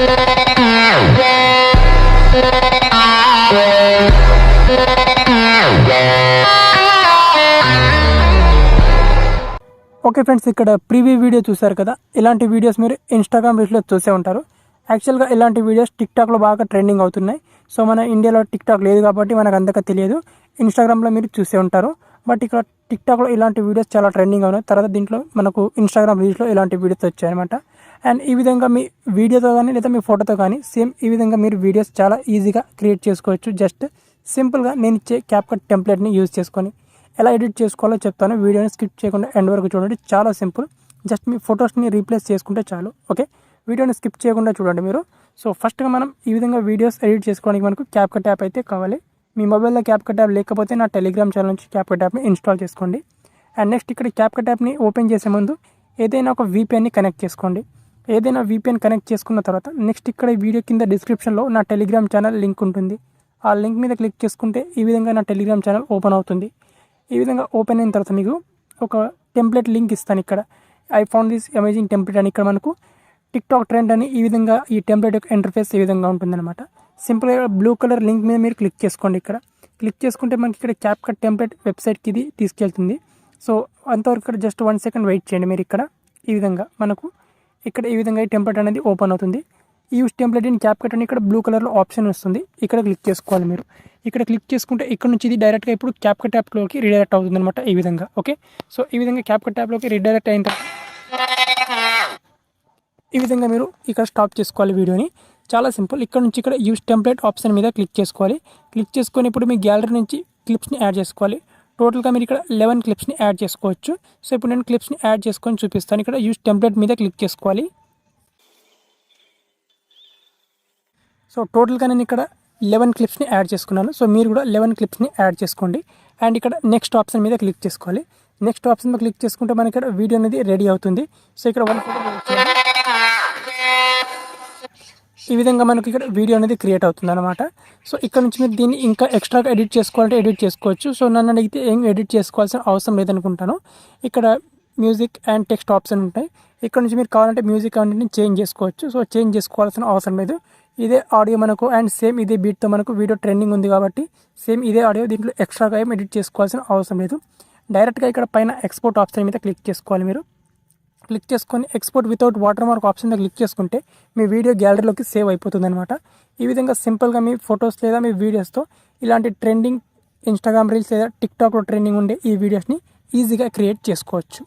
Okay friends, ఇక్కడ preview video చూసారు కదా. ఇలాంటి వీడియోస్ మీరు ఇన్స్టాగ్రామ్ రీల్స్లో చూసే ఉంటారు. యాక్చువల్గా ఇలాంటి వీడియోస్ టిక్టాక్లో బాగా ట్రెండింగ్ అవుతున్నాయి. సో మన ఇండియాలో టిక్టాక్ లేదు కాబట్టి మనకు అంతగా తెలియదు. ఇన్స్టాగ్రామ్లో మీరు చూసే ఉంటారు. బట్ ఇక్కడ టిక్టాక్లో ఇలాంటి వీడియోస్ చాలా ట్రెండింగ్ అవునాయి. తర్వాత దీంట్లో మనకు ఇన్స్టాగ్రామ్ రీల్స్లో ఇలాంటి వీడియోస్ వచ్చాయన్నమాట. అండ్ ఈ విధంగా మీ వీడియోతో కానీ లేదా మీ ఫోటోతో కానీ సేమ్ ఈ విధంగా మీరు వీడియోస్ చాలా ఈజీగా క్రియేట్ చేసుకోవచ్చు. జస్ట్ సింపుల్గా నేను ఇచ్చే క్యాప్కట్ టెంప్లెట్ని యూజ్ చేసుకొని ఎలా ఎడిట్ చేసుకోవాలో చెప్తాను. వీడియోని స్కిప్ చేయకుండా ఎండ్ వరకు చూడండి. చాలా సింపుల్. జస్ట్ మీ ఫొటోస్ని రీప్లేస్ చేసుకుంటే చాలు. ఓకే, వీడియోని స్కిప్ చేయకుండా చూడండి మీరు. సో ఫస్ట్గా మనం ఈ విధంగా వీడియోస్ ఎడిట్ చేసుకోవడానికి మనకు క్యాప్కట్ యాప్ అయితే కావాలి. మీ మొబైల్లో క్యాప్కట్ యాప్ లేకపోతే నా టెలిగ్రామ్ ఛానల్ నుంచి క్యాప్కట్ యాప్ని ఇన్స్టాల్ చేసుకోండి. అండ్ నెక్స్ట్ ఇక్కడ క్యాప్కట్ యాప్ని ఓపెన్ చేసే ముందు ఏదైనా ఒక VPNని కనెక్ట్ చేసుకోండి. ఏదైనా VPN కనెక్ట్ చేసుకున్న తర్వాత నెక్స్ట్ ఇక్కడ ఈ వీడియో కింద డిస్క్రిప్షన్లో నా టెలిగ్రామ్ ఛానల్ లింక్ ఉంటుంది. ఆ లింక్ మీద క్లిక్ చేసుకుంటే ఈ విధంగా నా టెలిగ్రామ్ ఛానల్ ఓపెన్ అవుతుంది. ఈ విధంగా ఓపెన్ అయిన తర్వాత మీకు ఒక టెంప్లెట్ లింక్ ఇస్తాను. ఇక్కడ I found this amazing template అని ఇక్కడ మనకు టిక్టాక్ ట్రెండ్ అని ఈ విధంగా ఈ టెంప్లెట్ యొక్క ఇంటర్ఫేస్ ఈ విధంగా ఉంటుందన్నమాట. సింపుల్గా బ్లూ కలర్ లింక్ మీద మీరు క్లిక్ చేసుకోండి. ఇక్కడ క్లిక్ చేసుకుంటే మనకి ఇక్కడ క్యాప్కట్ టెంప్లెట్ వెబ్సైట్కి ఇది తీసుకెళ్తుంది. సో అంతవరకు ఇక్కడ జస్ట్ 1 సెకండ్ వెయిట్ చేయండి మీరు. ఇక్కడ ఈ విధంగా మనకు ఇక్కడ ఈ విధంగా ఈ టెంప్లెట్ అనేది ఓపెన్ అవుతుంది. యూస్ టెంప్లెట్ ఇన్ క్యాప్కట్ అని ఇక్కడ బ్లూ కలర్లో ఆప్షన్ వస్తుంది. ఇక్కడ క్లిక్ చేసుకోవాలి మీరు. ఇక్కడ క్లిక్ చేసుకుంటే ఇక్కడ నుంచి ఇది డైరెక్ట్గా ఇప్పుడు క్యాప్కట్ యాప్లోకి రీడైరెక్ట్ అవుతుంది అనమాట. ఈ విధంగా ఓకే. సో ఈ విధంగా క్యాప్కట్ యాప్లోకి రీడైరెక్ట్ అయిన తర్వాత ఈ విధంగా మీరు ఇక్కడ స్టాప్ చేసుకోవాలి వీడియోని. చాలా సింపుల్. ఇక్కడ నుంచి ఇక్కడ యూస్ టెంప్లెట్ ఆప్షన్ మీద క్లిక్ చేసుకోవాలి. క్లిక్ చేసుకొని ఇప్పుడు మీ గ్యాలరీ నుంచి క్లిప్స్ని యాడ్ చేసుకోవాలి. టోటల్గా మీరు ఇక్కడ 11 క్లిప్స్ని యాడ్ చేసుకోవచ్చు. సో ఇప్పుడు నేను క్లిప్స్ని యాడ్ చేసుకొని చూపిస్తాను. ఇక్కడ యూస్ టెంప్లెట్ మీద క్లిక్ చేసుకోవాలి. సో టోటల్గా నేను ఇక్కడ 11 క్లిప్స్ని యాడ్ చేసుకున్నాను. సో మీరు కూడా 11 క్లిప్స్ని యాడ్ చేసుకోండి. అండ్ ఇక్కడ నెక్స్ట్ ఆప్షన్ మీద క్లిక్ చేసుకోవాలి. నెక్స్ట్ ఆప్షన్ మీద క్లిక్ చేసుకుంటే మనకి ఇక్కడ వీడియో అనేది రెడీ అవుతుంది. సో ఇక్కడ ఈ విధంగా మనకి ఇక్కడ వీడియో అనేది క్రియేట్ అవుతుంది అనమాట. సో ఇక్కడ నుంచి మీరు దీన్ని ఇంకా ఎక్స్ట్రాగా ఎడిట్ చేసుకోవాలంటే ఎడిట్ చేసుకోవచ్చు. సో నన్ను అడిగితే ఏం ఎడిట్ చేసుకోవాల్సిన అవసరం లేదనుకుంటాను. ఇక్కడ మ్యూజిక్ అండ్ టెక్స్ట్ ఆప్షన్ ఉంటాయి. ఇక్కడ నుంచి మీరు కావాలంటే మ్యూజిక్ అన్నింటిని చేంజ్ చేసుకోవచ్చు. సో చేంజ్ చేసుకోవాల్సిన అవసరం లేదు. ఇదే ఆడియో మనకు అండ్ సేమ్ ఇదే బీట్తో మనకు వీడియో ట్రెండింగ్ ఉంది కాబట్టి సేమ్ ఇదే ఆడియో, దీంట్లో ఎక్స్ట్రాగా ఏం ఎడిట్ చేసుకోవాల్సిన అవసరం లేదు. డైరెక్ట్గా ఇక్కడ పైన ఎక్స్పోర్ట్ ఆప్షన్ మీద క్లిక్ చేసుకోవాలి మీరు. క్లిక్ చేసుకొని export without water mark option మీద క్లిక్ చేసుకుంటే మీ వీడియో గ్యాలరీలోకి సేవ్ అయిపోతుంది అనమాట. ఈ విధంగా సింపుల్గా మీ ఫొటోస్ లేదా మీ వీడియోస్తో ఇలాంటి ట్రెండింగ్ ఇన్స్టాగ్రామ్ రీల్స్ లేదా టిక్టాక్లో ట్రెండింగ్ ఉండే ఈ వీడియోస్ని ఈజీగా క్రియేట్ చేసుకోవచ్చు.